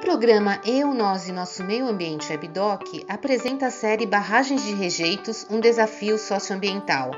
programa Eu, Nós e Nosso Meio Ambiente Webdoc apresenta a série Barragens de Rejeitos, um desafio socioambiental.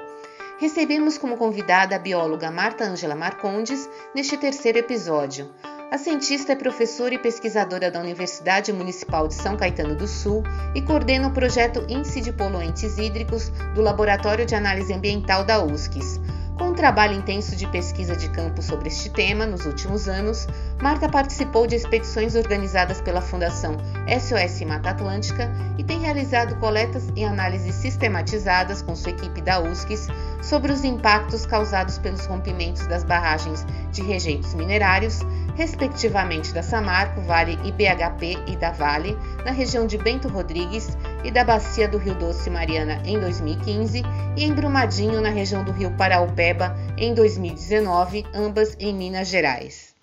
Recebemos como convidada a bióloga Marta Ângela Marcondes neste terceiro episódio. A cientista é professora e pesquisadora da Universidade Municipal de São Caetano do Sul e coordena o projeto Índice de Poluentes Hídricos do Laboratório de Análise Ambiental da USCS. Com um trabalho intenso de pesquisa de campo sobre este tema nos últimos anos, Marta participou de expedições organizadas pela Fundação SOS Mata Atlântica e tem realizado coletas e análises sistematizadas com sua equipe da USCS sobre os impactos causados pelos rompimentos das barragens de rejeitos minerários, respectivamente da Samarco, Vale IBHP e da Vale, na região de Bento Rodrigues, e da Bacia do Rio Doce Mariana em 2015 e em Brumadinho, na região do Rio Paraupeba, em 2019, ambas em Minas Gerais.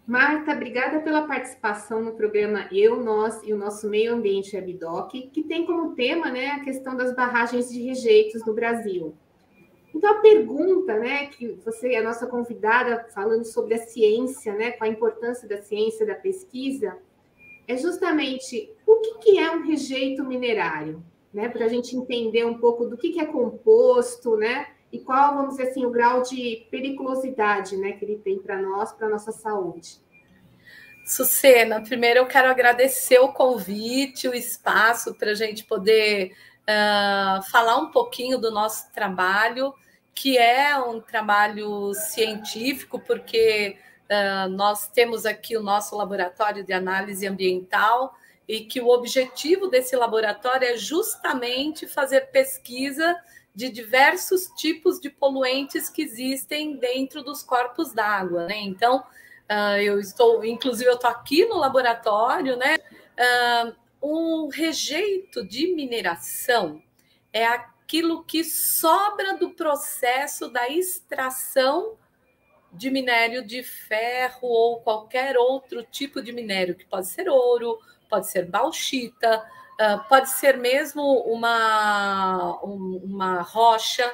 Marta, obrigada pela participação no programa Eu, Nós e o Nosso Meio Ambiente Webdoc, que tem como tema, a questão das barragens de rejeitos no Brasil. Então, a pergunta, que você é a nossa convidada falando sobre a ciência, com a importância da ciência, da pesquisa, é justamente o que é um rejeito minerário, para a gente entender um pouco do que é composto, e qual, vamos dizer assim, o grau de periculosidade, que ele tem para nós, para a nossa saúde. Sucena, primeiro eu quero agradecer o convite, o espaço para a gente poder falar um pouquinho do nosso trabalho, que é um trabalho científico, porque nós temos aqui o nosso laboratório de análise ambiental e que o objetivo desse laboratório é justamente fazer pesquisa de diversos tipos de poluentes que existem dentro dos corpos d'água, Então, inclusive eu estou aqui no laboratório, um rejeito de mineração é aquilo que sobra do processo da extração de minério de ferro ou qualquer outro tipo de minério, que pode ser ouro, pode ser bauxita, pode ser mesmo uma rocha,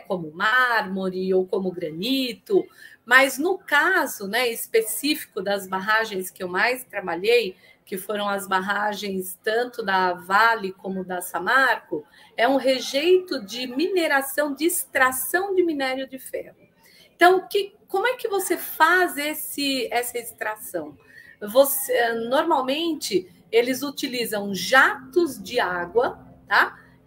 como mármore ou como granito. Mas no caso específico das barragens que eu mais trabalhei, que foram as barragens tanto da Vale como da Samarco, é um rejeito de mineração, de extração de minério de ferro. Então, como é que você faz essa extração? Normalmente, eles utilizam jatos de água,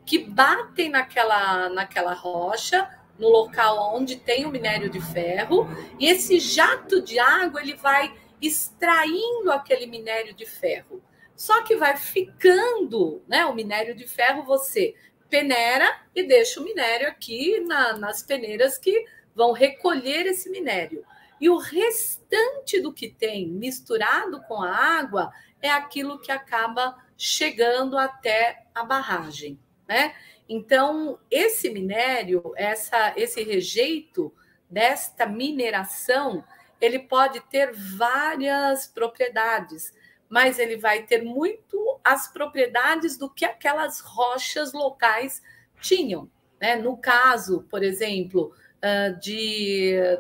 que batem naquela rocha, no local onde tem o minério de ferro, e esse jato de água ele vai extraindo aquele minério de ferro. Só que vai ficando, o minério de ferro, você peneira e deixa o minério aqui nas peneiras que vão recolher esse minério. E o restante do que tem misturado com a água é aquilo que acaba chegando até a barragem, Então, esse minério, esse rejeito desta mineração, ele pode ter várias propriedades, mas ele vai ter muito as propriedades do que aquelas rochas locais tinham. No caso, por exemplo,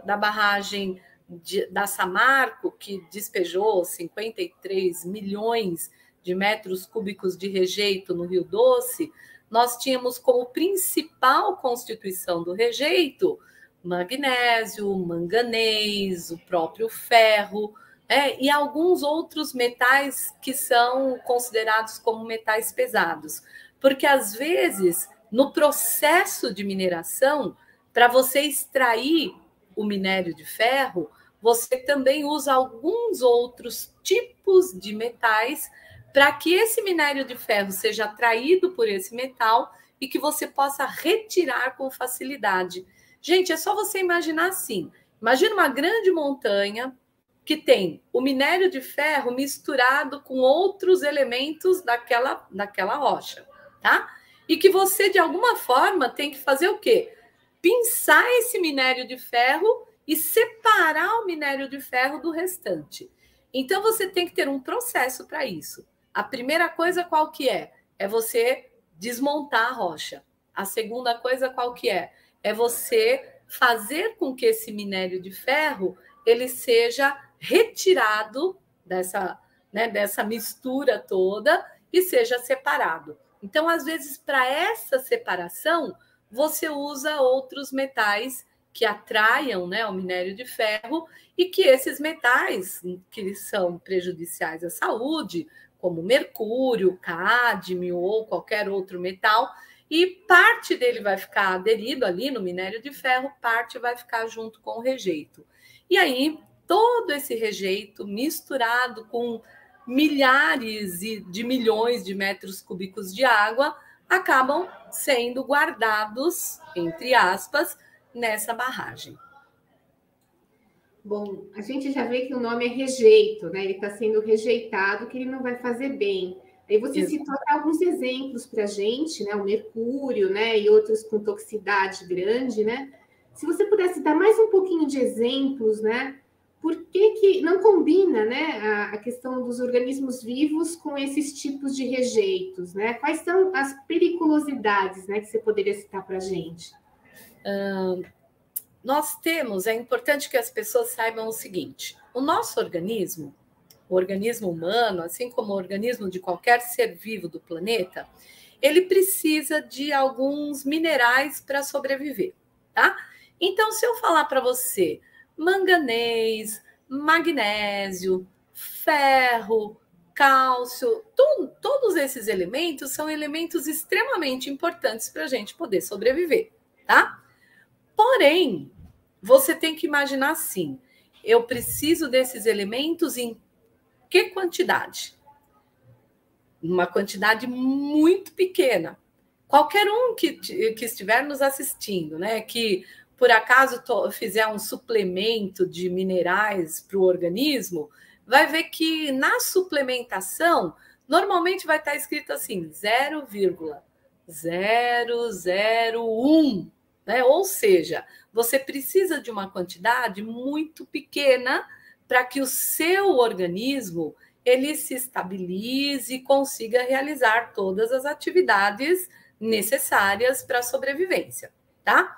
da barragem da Samarco, que despejou 53 milhões de metros cúbicos de rejeito no Rio Doce, nós tínhamos como principal constituição do rejeito magnésio, manganês, o próprio ferro, e alguns outros metais que são considerados como metais pesados. Porque, às vezes, no processo de mineração, para você extrair o minério de ferro, você também usa alguns outros tipos de metais para que esse minério de ferro seja atraído por esse metal e que você possa retirar com facilidade. Gente, é só você imaginar assim. Imagina uma grande montanha que tem o minério de ferro misturado com outros elementos daquela rocha, E que você, de alguma forma, tem que fazer o quê? Pinçar esse minério de ferro e separar o minério de ferro do restante. Então, você tem que ter um processo para isso. A primeira coisa qual que é? É você desmontar a rocha. A segunda coisa qual que é? É você fazer com que esse minério de ferro ele seja retirado né, dessa mistura toda e seja separado. Então, às vezes, para essa separação, você usa outros metais que atraiam, né, o minério de ferro e que esses metais que são prejudiciais à saúde, como mercúrio, cádmio ou qualquer outro metal, e parte dele vai ficar aderido ali no minério de ferro, parte vai ficar junto com o rejeito. E aí, todo esse rejeito misturado com milhares de milhões de metros cúbicos de água acabam sendo guardados, entre aspas, nessa barragem. Bom, a gente já vê que o nome é rejeito, né? Ele está sendo rejeitado, que ele não vai fazer bem. Aí você citou alguns exemplos para a gente, né? O mercúrio, né? E outros com toxicidade grande, né? Se você pudesse dar mais um pouquinho de exemplos, né? Por que não combina, né? A questão dos organismos vivos com esses tipos de rejeitos, né? Quais são as periculosidades, né? Que você poderia citar para a gente? Nós temos, é importante que as pessoas saibam o seguinte: o nosso organismo, o organismo humano, assim como o organismo de qualquer ser vivo do planeta, ele precisa de alguns minerais para sobreviver, tá? Então, se eu falar para você manganês, magnésio, ferro, cálcio, todos esses elementos são elementos extremamente importantes para a gente poder sobreviver, tá? Porém, você tem que imaginar assim: eu preciso desses elementos em que quantidade? Uma quantidade muito pequena. Qualquer um que estiver nos assistindo, né, que por acaso fizer um suplemento de minerais para o organismo, vai ver que na suplementação normalmente vai estar escrito assim 0,001, né? Ou seja, você precisa de uma quantidade muito pequena para que o seu organismo ele se estabilize e consiga realizar todas as atividades necessárias para a sobrevivência, tá?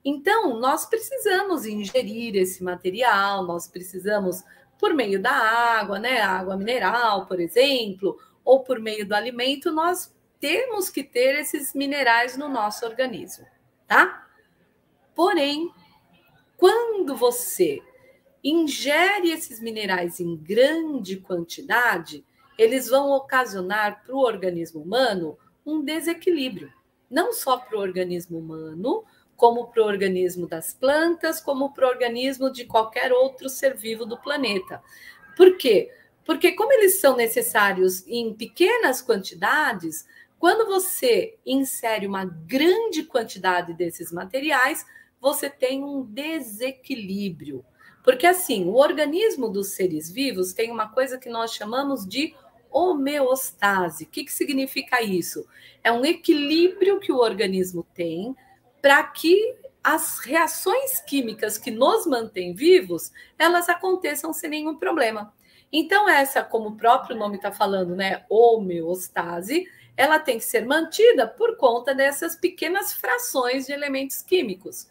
Então, nós precisamos ingerir esse material, nós precisamos, por meio da água, né? Água mineral, por exemplo, ou por meio do alimento, nós temos que ter esses minerais no nosso organismo, tá? Porém, quando você ingere esses minerais em grande quantidade, eles vão ocasionar para o organismo humano um desequilíbrio. Não só para o organismo humano, como para o organismo das plantas, como para o organismo de qualquer outro ser vivo do planeta. Por quê? Porque como eles são necessários em pequenas quantidades, quando você insere uma grande quantidade desses materiais, você tem um desequilíbrio. Porque, assim, o organismo dos seres vivos tem uma coisa que nós chamamos de homeostase. O que significa isso? É um equilíbrio que o organismo tem para que as reações químicas que nos mantêm vivos, elas aconteçam sem nenhum problema. Então, essa, como o próprio nome está falando, né, homeostase, ela tem que ser mantida por conta dessas pequenas frações de elementos químicos.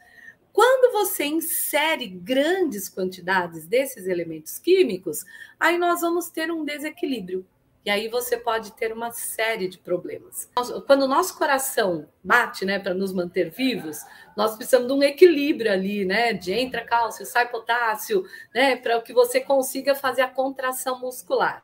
Quando você insere grandes quantidades desses elementos químicos, aí nós vamos ter um desequilíbrio. E aí você pode ter uma série de problemas. Quando o nosso coração bate, né, para nos manter vivos, nós precisamos de um equilíbrio ali, né, de entra cálcio, sai potássio, né, para que você consiga fazer a contração muscular.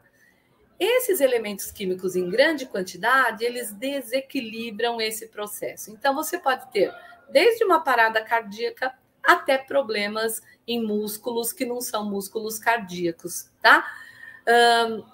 Esses elementos químicos em grande quantidade, eles desequilibram esse processo. Então, você pode ter desde uma parada cardíaca até problemas em músculos que não são músculos cardíacos, tá?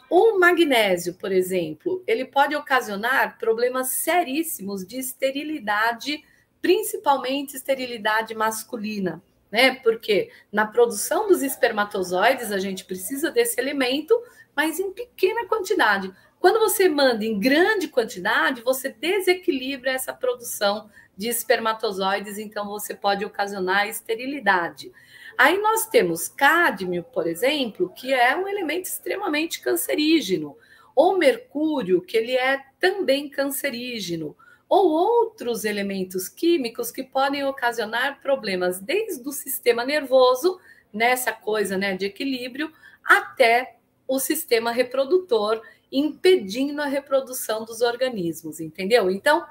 O magnésio, por exemplo, ele pode ocasionar problemas seríssimos de esterilidade, principalmente esterilidade masculina, né? Porque na produção dos espermatozoides a gente precisa desse elemento, mas em pequena quantidade. Quando você manda em grande quantidade, você desequilibra essa produção de espermatozoides, então você pode ocasionar esterilidade. Aí nós temos cádmio, por exemplo, que é um elemento extremamente cancerígeno, ou mercúrio, que ele é também cancerígeno, ou outros elementos químicos que podem ocasionar problemas desde o sistema nervoso, nessa coisa, né, de equilíbrio, até o sistema reprodutor, impedindo a reprodução dos organismos, entendeu? Então,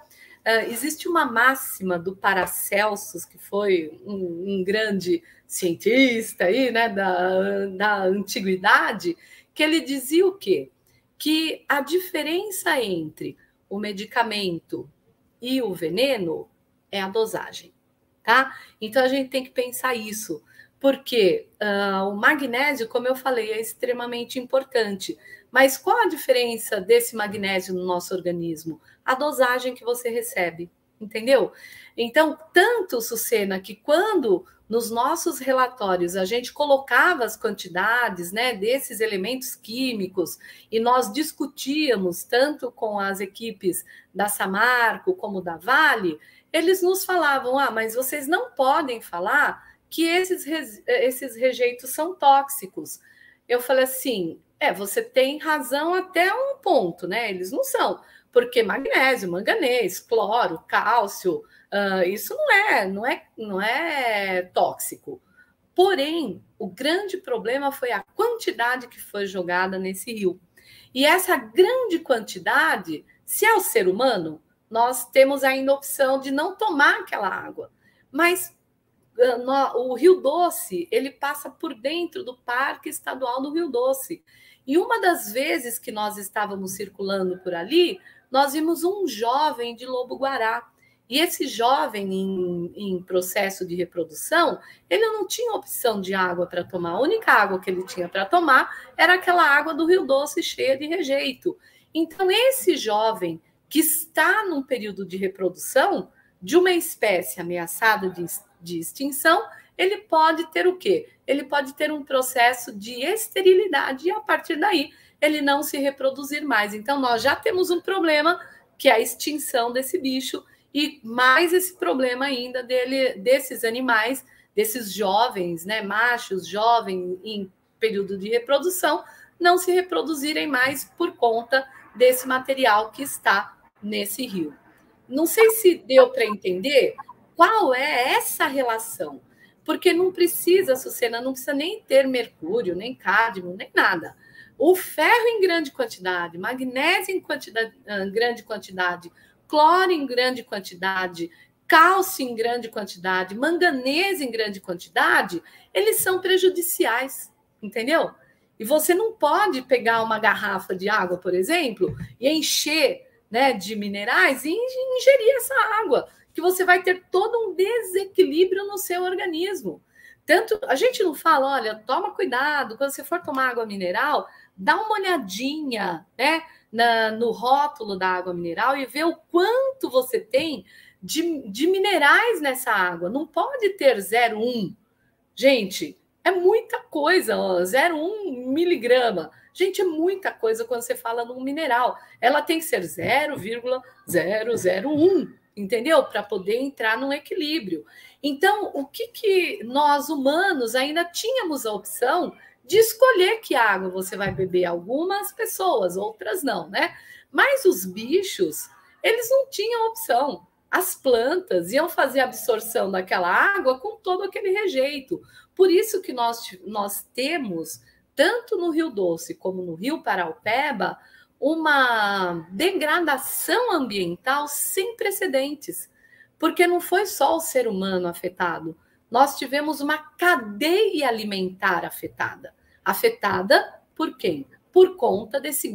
existe uma máxima do Paracelsus, que foi um grande cientista aí, né, da antiguidade, que ele dizia o quê? Que a diferença entre o medicamento e o veneno é a dosagem, tá? Então a gente tem que pensar isso, porque o magnésio, como eu falei, é extremamente importante. Mas qual a diferença desse magnésio no nosso organismo? A dosagem que você recebe, entendeu? Então, tanto, Sucena, que quando nos nossos relatórios a gente colocava as quantidades, né, desses elementos químicos e nós discutíamos tanto com as equipes da Samarco como da Vale, eles nos falavam, mas vocês não podem falar que esses rejeitos são tóxicos. Eu falei assim, você tem razão até um ponto, né? Eles não são, porque magnésio, manganês, cloro, cálcio, isso não é tóxico. Porém, o grande problema foi a quantidade que foi jogada nesse rio. E essa grande quantidade, se é o ser humano, nós temos ainda a opção de não tomar aquela água. Mas o Rio Doce, ele passa por dentro do Parque Estadual do Rio Doce. E uma das vezes que nós estávamos circulando por ali, nós vimos um jovem de lobo-guará. E esse jovem em processo de reprodução, ele não tinha opção de água para tomar. A única água que ele tinha para tomar era aquela água do Rio Doce cheia de rejeito. Então, esse jovem que está num período de reprodução de uma espécie ameaçada de extinção, ele pode ter o quê? Ele pode ter um processo de esterilidade e, a partir daí, ele não se reproduzir mais. Então, nós já temos um problema, que é a extinção desse bicho, e mais esse problema ainda desses animais, desses jovens, né, machos, jovens em período de reprodução, não se reproduzirem mais por conta desse material que está nesse rio. Não sei se deu para entender qual é essa relação, porque não precisa, Sucena, não precisa nem ter mercúrio, nem cádmio, nem nada. O ferro em grande quantidade, magnésio em grande quantidade, cloro em grande quantidade, cálcio em grande quantidade, manganês em grande quantidade, eles são prejudiciais, entendeu? E você não pode pegar uma garrafa de água, por exemplo, e encher, né, de minerais e ingerir essa água, que você vai ter todo um desequilíbrio no seu organismo. Tanto a gente não fala, olha, toma cuidado, quando você for tomar água mineral, dá uma olhadinha, né, no rótulo da água mineral e vê o quanto você tem de minerais nessa água. Não pode ter 0,1. Gente, é muita coisa, 0,1 miligrama. Gente, é muita coisa quando você fala num mineral. Ela tem que ser 0,001, entendeu? Para poder entrar num equilíbrio. Então, o que nós humanos ainda tínhamos a opção de escolher que água você vai beber? Algumas pessoas, outras não, né? Mas os bichos, eles não tinham opção. As plantas iam fazer a absorção daquela água com todo aquele rejeito. Por isso que nós temos, tanto no Rio Doce como no Rio Paraupeba, uma degradação ambiental sem precedentes. Porque não foi só o ser humano afetado. Nós tivemos uma cadeia alimentar afetada. Afetada por quem? Por conta dessa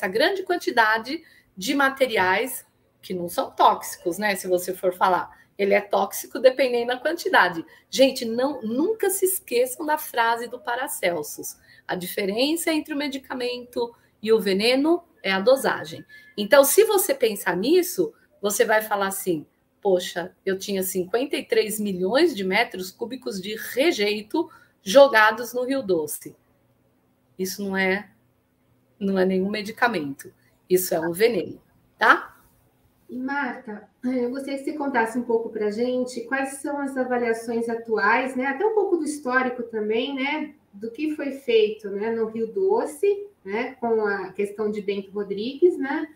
grande quantidade de materiais que não são tóxicos, né? Se você for falar, ele é tóxico dependendo da quantidade. Gente, nunca se esqueçam da frase do Paracelsus. A diferença entre o medicamento e o veneno é a dosagem. Então, se você pensar nisso, você vai falar assim, poxa, eu tinha 53 milhões de metros cúbicos de rejeito jogados no Rio Doce. Isso não é nenhum medicamento. Isso é um veneno, tá? E, Marta, eu gostaria que você contasse um pouco para a gente quais são as avaliações atuais, né? Até um pouco do histórico também, né? Do que foi feito, né, no Rio Doce, né? Com a questão de Bento Rodrigues, né?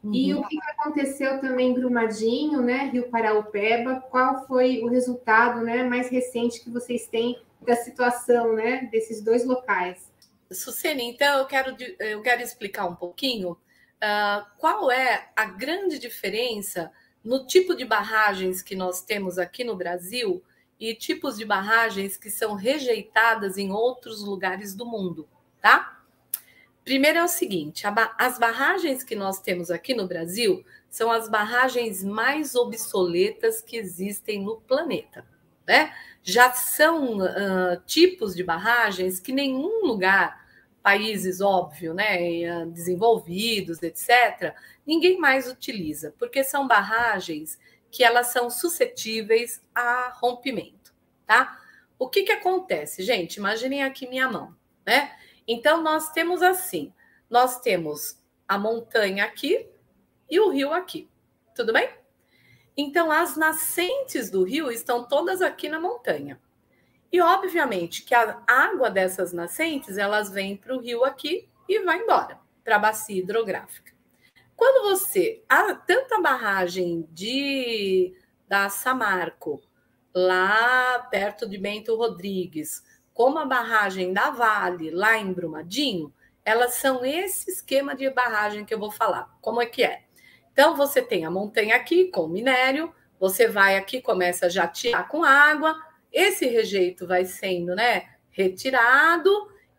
Uhum. E o que aconteceu também em Brumadinho, né? Rio Paraupeba. Qual foi o resultado, né, mais recente que vocês têm da situação, né, desses dois locais? Sucene, então eu quero explicar um pouquinho qual é a grande diferença no tipo de barragens que nós temos aqui no Brasil e tipos de barragens que são rejeitadas em outros lugares do mundo, tá? Primeiro é o seguinte, as barragens que nós temos aqui no Brasil são as barragens mais obsoletas que existem no planeta, né? Já são tipos de barragens que nenhum lugar, países, óbvio, né, desenvolvidos, etc., ninguém mais utiliza, porque são barragens que elas são suscetíveis a rompimento, tá? O que acontece, gente? Imaginem aqui minha mão, né? Então, nós temos assim, nós temos a montanha aqui e o rio aqui, tudo bem? Então, as nascentes do rio estão todas aqui na montanha. E, obviamente, que a água dessas nascentes, elas vêm para o rio aqui e vai embora, para a bacia hidrográfica. Quando você... tanto a barragem da Samarco, lá perto de Bento Rodrigues, como a barragem da Vale, lá em Brumadinho, elas são esse esquema de barragem que eu vou falar. Como é que é? Então, você tem a montanha aqui com minério, você vai aqui, começa a jatear com água, esse rejeito vai sendo, né, retirado,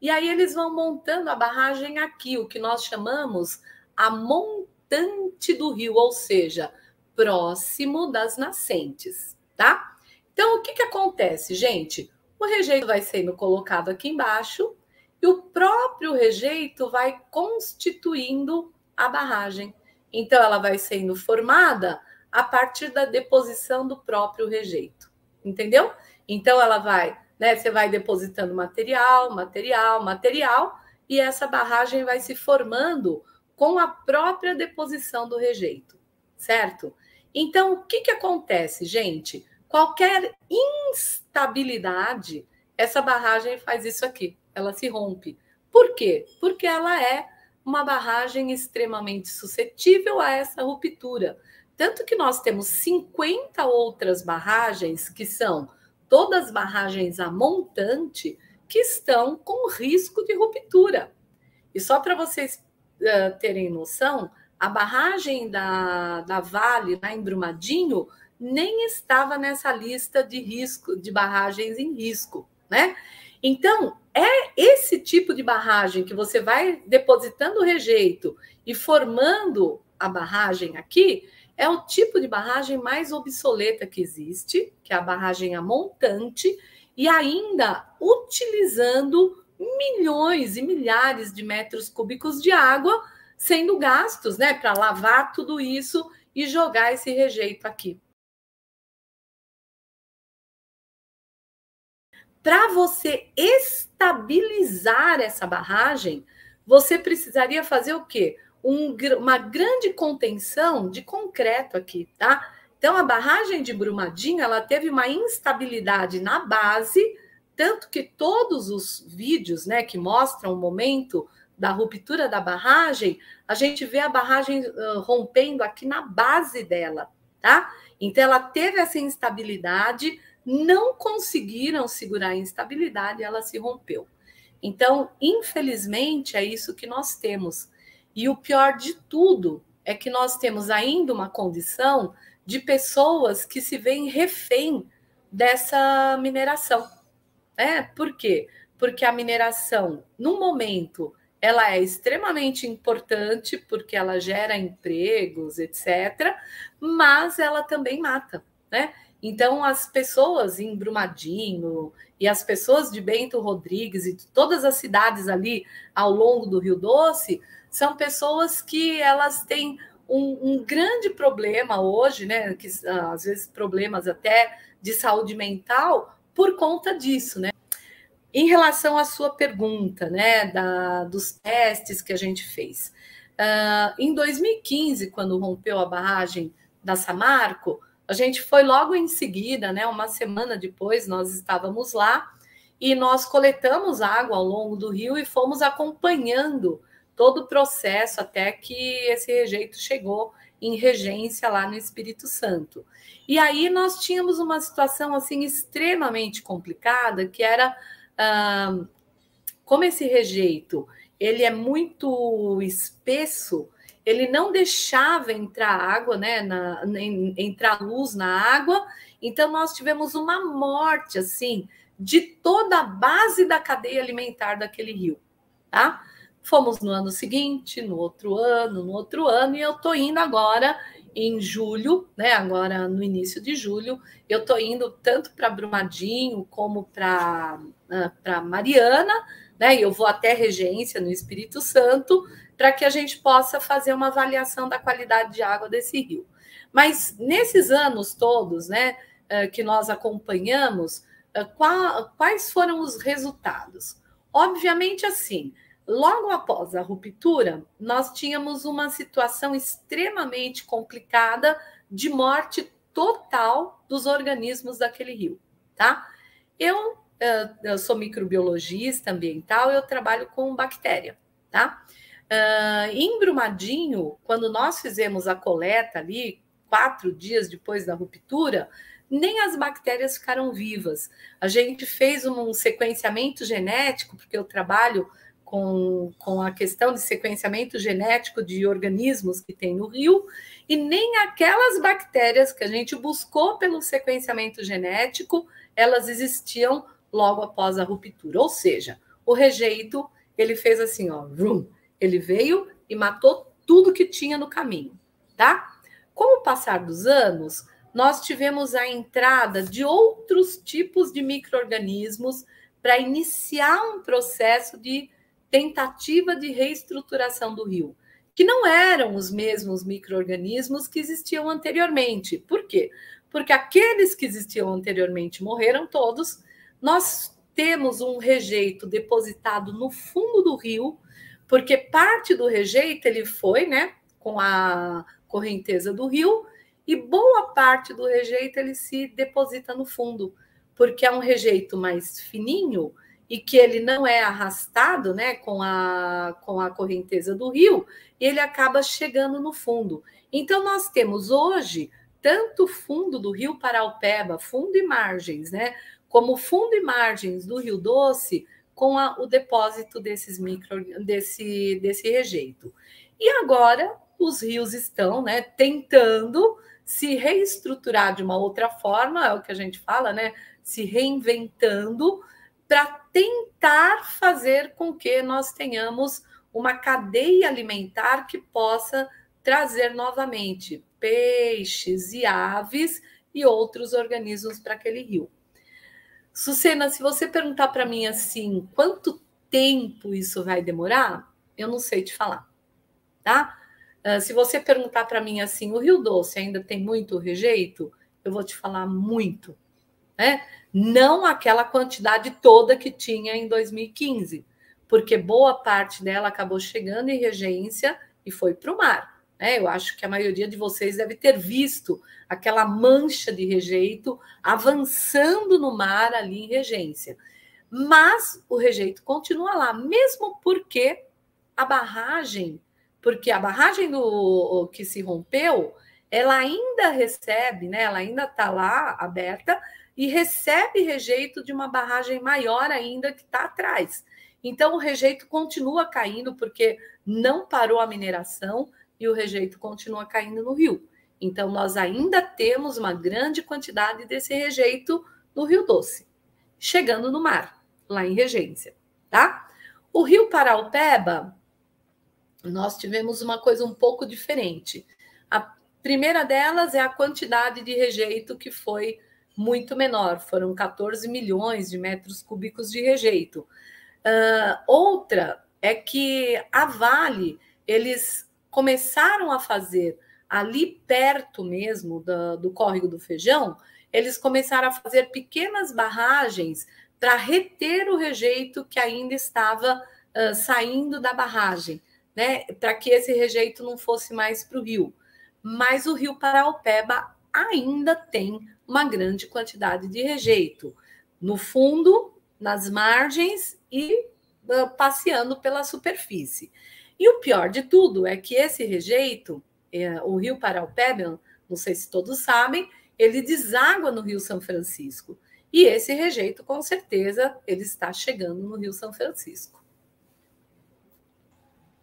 e aí eles vão montando a barragem aqui, o que nós chamamos a montante do rio, ou seja, próximo das nascentes, tá? Então, o que acontece, gente? O rejeito vai sendo colocado aqui embaixo e o próprio rejeito vai constituindo a barragem. Então, ela vai sendo formada a partir da deposição do próprio rejeito. Entendeu? Então, ela vai, né? Você vai depositando material, e essa barragem vai se formando com a própria deposição do rejeito, certo? Então, o que acontece, gente? Qualquer instabilidade, essa barragem faz isso aqui, ela se rompe. Por quê? Porque ela é uma barragem extremamente suscetível a essa ruptura. Tanto que nós temos 50 outras barragens, que são todas barragens a montante, que estão com risco de ruptura. E só para vocês terem noção, a barragem da Vale, lá em Brumadinho, nem estava nessa lista de risco, de barragens em risco, né? Então, é esse tipo de barragem que você vai depositando o rejeito e formando a barragem aqui, é o tipo de barragem mais obsoleta que existe, que é a barragem a montante, e ainda utilizando milhões e milhares de metros cúbicos de água sendo gastos, né, para lavar tudo isso e jogar esse rejeito aqui. Para você estabilizar essa barragem, você precisaria fazer o quê? Uma grande contenção de concreto aqui, tá? Então, a barragem de Brumadinho, ela teve uma instabilidade na base, tanto que todos os vídeos, né, que mostram o momento da ruptura da barragem, a gente vê a barragem rompendo aqui na base dela, tá? Então, ela teve essa instabilidade, não conseguiram segurar a instabilidade e ela se rompeu. Então, infelizmente, é isso que nós temos. E o pior de tudo é que nós temos ainda uma condição de pessoas que se veem refém dessa mineração. Por quê? Porque a mineração, no momento, ela é extremamente importante, porque ela gera empregos, etc., mas ela também mata, né? Então, as pessoas em Brumadinho e as pessoas de Bento Rodrigues e de todas as cidades ali ao longo do Rio Doce são pessoas que elas têm um grande problema hoje, né? Que, às vezes problemas até de saúde mental por conta disso, né? Em relação à sua pergunta, né, dos testes que a gente fez. Em 2015, quando rompeu a barragem da Samarco, a gente foi logo em seguida, né, uma semana depois, nós estávamos lá e nós coletamos água ao longo do rio e fomos acompanhando todo o processo até que esse rejeito chegou em Regência lá no Espírito Santo. E aí nós tínhamos uma situação assim extremamente complicada, que era como esse rejeito ele é muito espesso, ele não deixava entrar água, né, entrar luz na água, então nós tivemos uma morte, assim, de toda a base da cadeia alimentar daquele rio, tá? Fomos no ano seguinte, no outro ano, e eu tô indo agora em julho, né, agora no início de julho, eu tô indo tanto para Brumadinho como para Mariana, né, e eu vou até Regência, no Espírito Santo, para que a gente possa fazer uma avaliação da qualidade de água desse rio. Mas nesses anos todos, né, que nós acompanhamos, quais foram os resultados? Obviamente, assim, logo após a ruptura, nós tínhamos uma situação extremamente complicada de morte total dos organismos daquele rio, tá? Eu sou microbiologista ambiental, eu trabalho com bactéria, tá? Em Brumadinho, quando nós fizemos a coleta ali, 4 dias depois da ruptura, nem as bactérias ficaram vivas. A gente fez um sequenciamento genético, porque eu trabalho com a questão de sequenciamento genético de organismos que tem no rio, e nem aquelas bactérias que a gente buscou pelo sequenciamento genético, elas existiam logo após a ruptura. Ou seja, o rejeito, ele fez assim, ó, vrum, ele veio e matou tudo que tinha no caminho, tá? Com o passar dos anos, nós tivemos a entrada de outros tipos de micro-organismos para iniciar um processo de tentativa de reestruturação do rio, que não eram os mesmos micro-organismos que existiam anteriormente. Por quê? Porque aqueles que existiam anteriormente morreram todos. Nós temos um rejeito depositado no fundo do rio, porque parte do rejeito ele foi, né, com a correnteza do rio, e boa parte do rejeito ele se deposita no fundo, porque é um rejeito mais fininho e que ele não é arrastado, né, com a correnteza do rio, e ele acaba chegando no fundo. Então, nós temos hoje tanto o fundo do Rio Paraupeba, fundo e margens, né, como fundo e margens do Rio Doce, com o depósito desse rejeito. E agora os rios estão, né, tentando se reestruturar de uma outra forma, é o que a gente fala, né, se reinventando, para tentar fazer com que nós tenhamos uma cadeia alimentar que possa trazer novamente peixes e aves e outros organismos para aquele rio. Sucena, se você perguntar para mim assim, quanto tempo isso vai demorar, eu não sei te falar, tá? Se você perguntar para mim assim, o Rio Doce ainda tem muito rejeito, eu vou te falar muito, né? Não aquela quantidade toda que tinha em 2015, porque boa parte dela acabou chegando em Regência e foi para o mar. Eu acho que a maioria de vocês deve ter visto aquela mancha de rejeito avançando no mar ali em Regência. Mas o rejeito continua lá, mesmo porque a barragem que se rompeu, ela ainda recebe, né? Ela ainda está lá aberta e recebe rejeito de uma barragem maior ainda que está atrás. Então o rejeito continua caindo porque não parou a mineração, e o rejeito continua caindo no rio. Então, nós ainda temos uma grande quantidade desse rejeito no Rio Doce, chegando no mar, lá em Regência, tá? O Rio Paraupeba, nós tivemos uma coisa um pouco diferente. A primeira delas é a quantidade de rejeito, que foi muito menor, foram 14 milhões de metros cúbicos de rejeito. Outra é que a Vale, eles começaram a fazer ali perto mesmo do córrego do Feijão, eles começaram a fazer pequenas barragens para reter o rejeito que ainda estava saindo da barragem, né? Para que esse rejeito não fosse mais para o rio. Mas o Rio Paraupeba ainda tem uma grande quantidade de rejeito no fundo, nas margens e passeando pela superfície. E o pior de tudo é que esse rejeito, o Rio Paraupeba, não sei se todos sabem, ele deságua no Rio São Francisco. E esse rejeito, com certeza, ele está chegando no Rio São Francisco.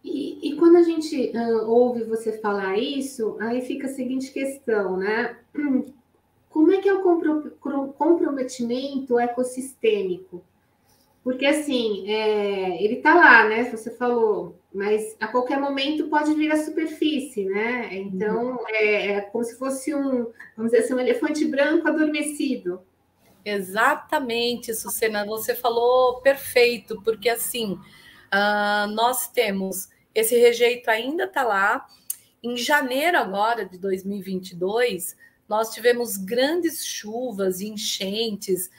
E quando a gente ouve você falar isso, aí fica a seguinte questão, né? Como é que é o comprometimento ecossistêmico? Porque, assim, ele está lá, né? Você falou, mas a qualquer momento pode vir à superfície, né? Então, é como se fosse vamos dizer assim, um elefante branco adormecido. Exatamente, Sucena, você falou perfeito, porque assim, nós temos esse rejeito ainda está lá. Em janeiro agora de 2022, nós tivemos grandes chuvas e enchentes,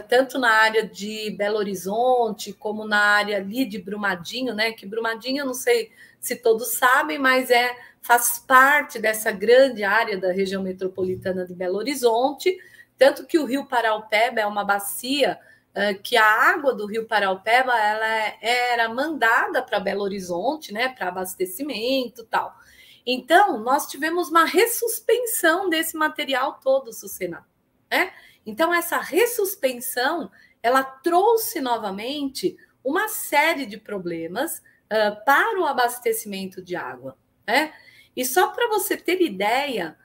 tanto na área de Belo Horizonte, como na área ali de Brumadinho, né? Que Brumadinho, eu não sei se todos sabem, mas faz parte dessa grande área da região metropolitana de Belo Horizonte, tanto que o Rio Paraupeba é uma bacia que a água do Rio Paraupeba ela era mandada para Belo Horizonte, né, para abastecimento e tal. Então, nós tivemos uma ressuspensão desse material todo, Sucena, né? Então, essa ressuspensão, ela trouxe novamente uma série de problemas para o abastecimento de água, né? E só para você ter ideia,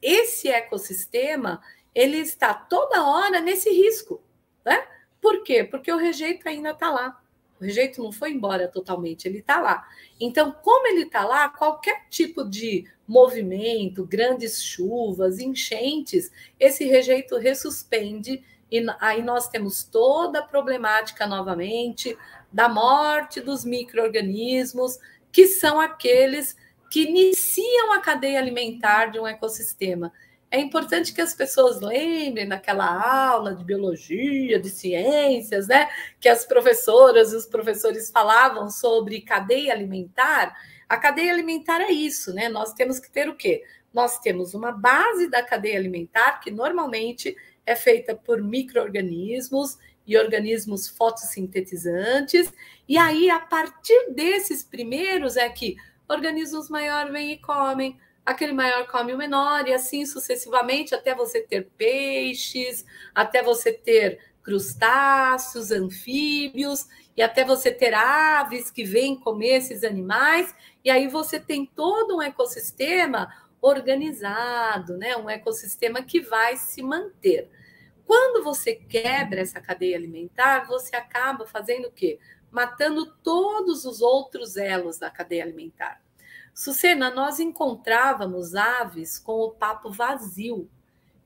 esse ecossistema, ele está toda hora nesse risco, né? Por quê? Porque o rejeito ainda está lá. O rejeito não foi embora totalmente, ele está lá. Então, como ele está lá, qualquer tipo de movimento, grandes chuvas, enchentes, esse rejeito ressuspende e aí nós temos toda a problemática novamente da morte dos micro-organismos, que são aqueles que iniciam a cadeia alimentar de um ecossistema. É importante que as pessoas lembrem daquela aula de biologia, de ciências, né? Que as professoras e os professores falavam sobre cadeia alimentar. A cadeia alimentar é isso, né? Nós temos que ter o quê? Nós temos uma base da cadeia alimentar, que normalmente é feita por micro-organismos e organismos fotossintetizantes. E aí, a partir desses primeiros, é que organismos maiores vêm e comem, aquele maior come o menor, e assim sucessivamente, até você ter peixes, até você ter crustáceos, anfíbios, e até você ter aves que vêm comer esses animais, e aí você tem todo um ecossistema organizado, né? Um ecossistema que vai se manter. Quando você quebra essa cadeia alimentar, você acaba fazendo o quê? Matando todos os outros elos da cadeia alimentar. Sucena, nós encontrávamos aves com o papo vazio.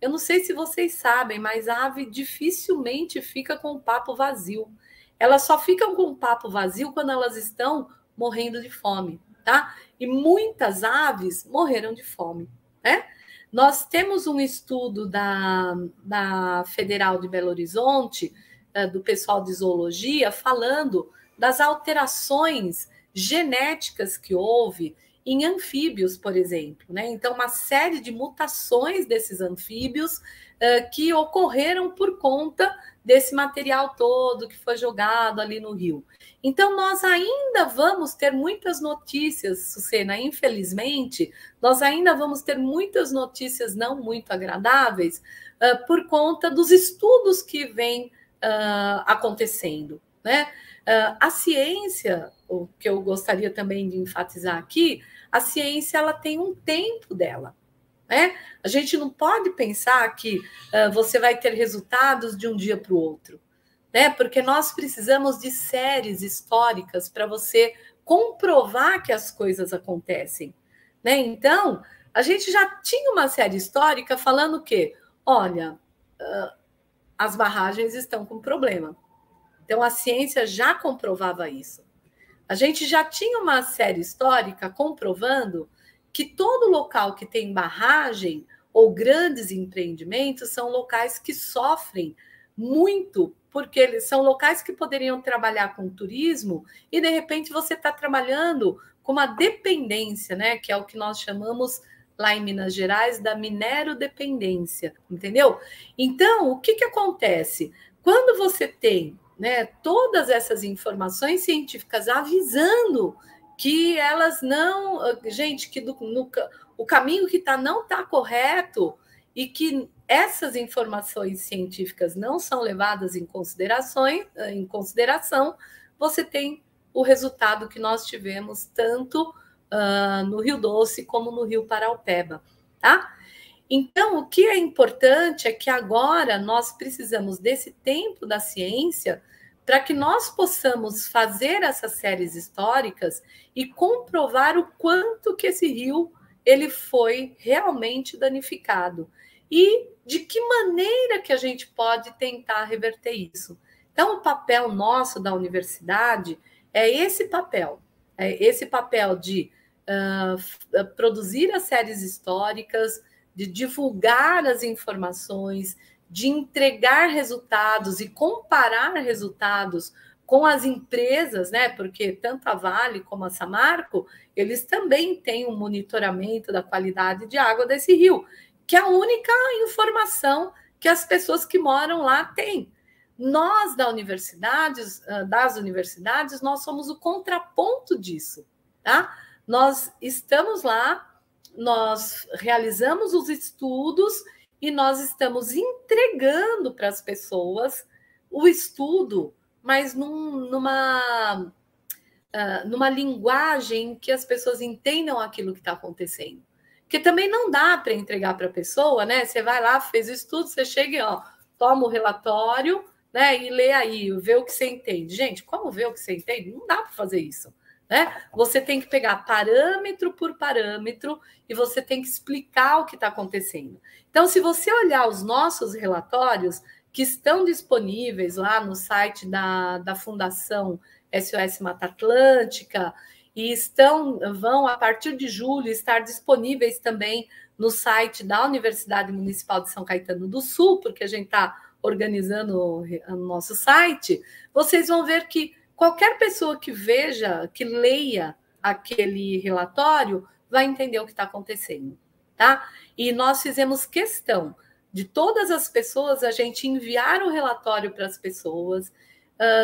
Eu não sei se vocês sabem, mas a ave dificilmente fica com o papo vazio. Elas só ficam com o papo vazio quando elas estão morrendo de fome, tá? E muitas aves morreram de fome, né? Nós temos um estudo da Federal de Belo Horizonte, do pessoal de zoologia, falando das alterações genéticas que houve em anfíbios, por exemplo, né? Então, uma série de mutações desses anfíbios que ocorreram por conta desse material todo que foi jogado ali no rio. Então, nós ainda vamos ter muitas notícias, Sucena, infelizmente, nós ainda vamos ter muitas notícias não muito agradáveis por conta dos estudos que vêm acontecendo, né? A ciência, o que eu gostaria também de enfatizar aqui, a ciência ela tem um tempo dela, né? A gente não pode pensar que você vai ter resultados de um dia para o outro, né? Porque nós precisamos de séries históricas para você comprovar que as coisas acontecem, né? Então, a gente já tinha uma série histórica falando o quê? Olha, as barragens estão com problema. Então, a ciência já comprovava isso. A gente já tinha uma série histórica comprovando que todo local que tem barragem ou grandes empreendimentos são locais que sofrem muito, porque eles são locais que poderiam trabalhar com turismo e, de repente, você está trabalhando com uma dependência, né? Que é o que nós chamamos lá em Minas Gerais da minerodependência, entendeu? Então, o que acontece? Quando você tem, né, todas essas informações científicas avisando que elas não... Gente, que o caminho que não está correto, e que essas informações científicas não são levadas em consideração, você tem o resultado que nós tivemos tanto no Rio Doce como no Rio Paraupeba, tá? Então, o que é importante é que agora nós precisamos desse tempo da ciência para que nós possamos fazer essas séries históricas e comprovar o quanto que esse rio ele foi realmente danificado e de que maneira que a gente pode tentar reverter isso. Então, o papel nosso da universidade é esse papel de produzir as séries históricas, de divulgar as informações, de entregar resultados e comparar resultados com as empresas, né? Porque tanto a Vale como a Samarco, eles também têm um monitoramento da qualidade de água desse rio, que é a única informação que as pessoas que moram lá têm. Nós das universidades, nós somos o contraponto disso, tá? Nós estamos lá, nós realizamos os estudos e nós estamos entregando para as pessoas o estudo, mas numa linguagem que as pessoas entendam aquilo que está acontecendo. Porque também não dá para entregar para a pessoa, né? Você vai lá, fez o estudo, você chega e toma o relatório, né? E lê aí, vê o que você entende. Gente, como ver o que você entende? Não dá para fazer isso. Né? Você tem que pegar parâmetro por parâmetro e você tem que explicar o que está acontecendo. Então, se você olhar os nossos relatórios que estão disponíveis lá no site da Fundação SOS Mata Atlântica e vão, a partir de julho, estar disponíveis também no site da Universidade Municipal de São Caetano do Sul, porque a gente está organizando o nosso site, vocês vão ver que qualquer pessoa que veja, que leia aquele relatório, vai entender o que está acontecendo, tá? E nós fizemos questão de todas as pessoas, a gente enviar o relatório para as pessoas,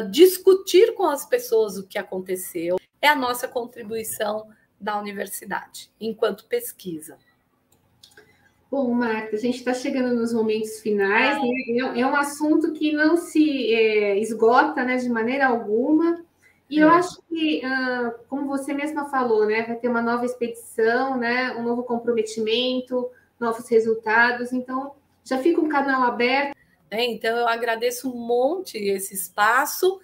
discutir com as pessoas o que aconteceu. É a nossa contribuição da universidade, enquanto pesquisa. Bom, Marta, a gente está chegando nos momentos finais, né? É um assunto que não se esgota, né, de maneira alguma. E eu acho que, como você mesma falou, né, vai ter uma nova expedição, né, um novo comprometimento, novos resultados. Então, já fica um canal aberto. Então, eu agradeço um monte esse espaço.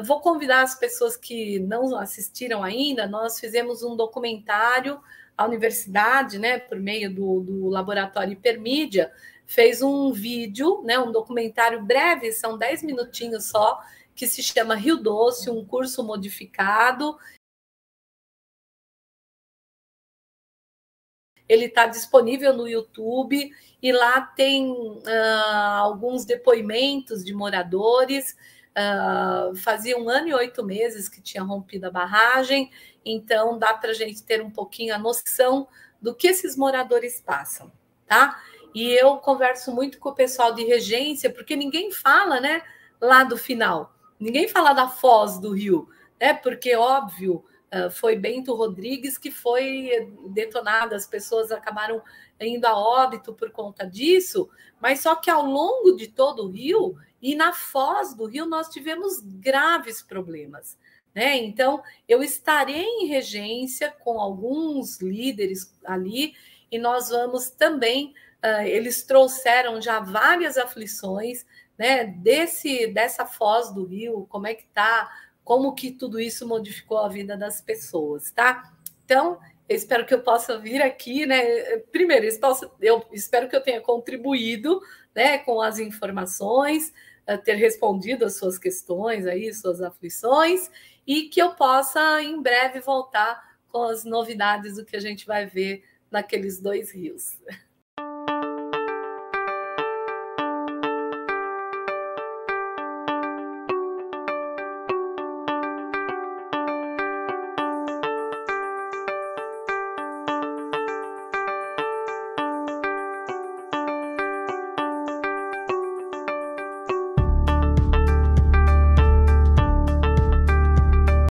Vou convidar as pessoas que não assistiram ainda. Nós fizemos um documentário. A universidade, né, por meio do laboratório Hipermídia, fez um vídeo, né, um documentário breve, são 10 minutinhos só, que se chama Rio Doce, um curso modificado. Ele está disponível no YouTube e lá tem alguns depoimentos de moradores. Fazia 1 ano e 8 meses que tinha rompido a barragem, então dá para a gente ter um pouquinho a noção do que esses moradores passam, tá? E eu converso muito com o pessoal de Regência, porque ninguém fala, né, lá do final, ninguém fala da foz do rio, né? Porque, óbvio, foi Bento Rodrigues que foi detonado, as pessoas acabaram indo a óbito por conta disso, mas só que ao longo de todo o rio e na foz do rio nós tivemos graves problemas, né? Então, eu estarei em Regência com alguns líderes ali e nós vamos também, eles trouxeram já várias aflições, né, dessa foz do rio, como é que está, como que tudo isso modificou a vida das pessoas, tá? Então, eu espero que eu possa vir aqui, né? Primeiro, eu espero que eu tenha contribuído, né, com as informações, ter respondido as suas questões aí, suas aflições, e que eu possa, em breve, voltar com as novidades do que a gente vai ver naqueles 2 rios.